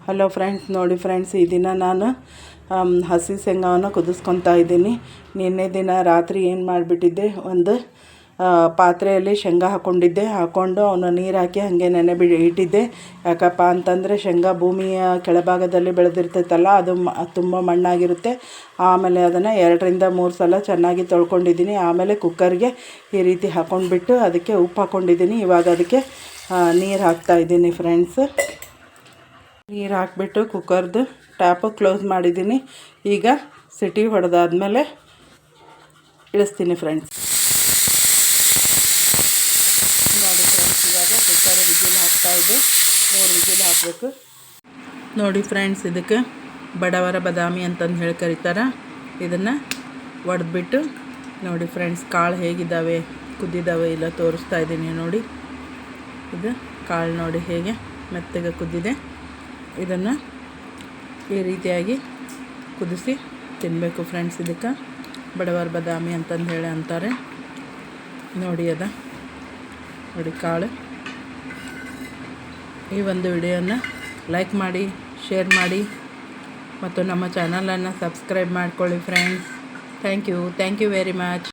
Hello friends, ನೋಡಿ friends, ಈ ದಿನ ನಾನು ಹಸಿ ಶೇಂಗಾವನ್ನು ಕುದಿಸ್ಕೊತಾ ಇದ್ದೀನಿ. ನಿನ್ನೆ ದಿನ ರಾತ್ರಿ ಏನು ಮಾಡಿಬಿಟ್ಟಿದ್ದೆ, ಒಂದು ಪಾತ್ರೆಯಲ್ಲಿ ಶೇಂಗಾ ಹಾಕ್ಕೊಂಡು ಅವನ್ನ ನೀರು ಹಾಕಿ ಹಾಗೆ ಇಟ್ಟಿದ್ದೆ. ಯಾಕಪ್ಪ ಅಂತಂದರೆ ಶೇಂಗಾ ಭೂಮಿಯ ಕೆಳಭಾಗದಲ್ಲಿ ಬೆಳೆದಿರ್ತೈತಲ್ಲ, ಅದು ತುಂಬ ಮಣ್ಣಾಗಿರುತ್ತೆ. ಆಮೇಲೆ ಅದನ್ನು 2ರಿಂದ 3 ಸಲ ಚೆನ್ನಾಗಿ ತೊಳ್ಕೊಂಡಿದ್ದೀನಿ. ಆಮೇಲೆ ಕುಕ್ಕರ್ಗೆ ಈ ರೀತಿ ಹಾಕ್ಕೊಂಡ್ಬಿಟ್ಟು ಅದಕ್ಕೆ ಉಪ್ಪು ಹಾಕ್ಕೊಂಡಿದ್ದೀನಿ. ಇವಾಗ ಅದಕ್ಕೆ ನೀರು ಹಾಕ್ತಾಯಿದ್ದೀನಿ ಫ್ರೆಂಡ್ಸ್. ನೀರು ಹಾಕಿಬಿಟ್ಟು ಕುಕ್ಕರ್ದು ಟ್ಯಾಪು ಕ್ಲೋಸ್ ಮಾಡಿದ್ದೀನಿ. ಈಗ ಸಿಟಿ ಹೊಡೆದಾದ್ಮೇಲೆ ಇಳಿಸ್ತೀನಿ ಫ್ರೆಂಡ್ಸ್. ನೋಡಿ ಫ್ರೆಂಡ್ಸ್, ಇವಾಗ ಕುಕ್ಕರ್ ವಿಜಿಲ್ ಹಾಕ್ತಾಯಿದ್ದೆ. 3 ವಿಜಿಲ್ ಹಾಕಬೇಕು. ನೋಡಿ ಫ್ರೆಂಡ್ಸ್, ಇದಕ್ಕೆ ಬಡವರ ಬಾದಾಮಿ ಅಂತಂದು ಹೇಳಿ ಕರೀತಾರೆ. ಇದನ್ನು ಒಡೆದ್ಬಿಟ್ಟು ನೋಡಿ ಫ್ರೆಂಡ್ಸ್, ಕಾಳು ಹೇಗಿದ್ದಾವೆ, ಕುದ್ದಿದ್ದಾವೆ ಇಲ್ಲ ತೋರಿಸ್ತಾ ಇದ್ದೀನಿ ನೋಡಿ. ಇದು ಕಾಳು ನೋಡಿ ಹೇಗೆ ಮೆತ್ತಗೆ ಕುದ್ದಿದೆ. ಇದನ್ನು ಈ ರೀತಿಯಾಗಿ ಕುದಿಸಿ ತಿನ್ನಬೇಕು ಫ್ರೆಂಡ್ಸ್. ಇದಕ್ಕೆ ಬಡವರ ಬಾದಾಮಿ ಅಂತಂದು ಹೇಳಿ ಅಂತಾರೆ ನೋಡಿ. ನೋಡಿ ಕಾಳು. ಈ ಒಂದು ವಿಡಿಯೋನ ಲೈಕ್ ಮಾಡಿ, ಶೇರ್ ಮಾಡಿ ಮತ್ತು ನಮ್ಮ ಚಾನಲನ್ನು ಸಬ್ಸ್ಕ್ರೈಬ್ ಮಾಡ್ಕೊಳ್ಳಿ friends. Thank you very much.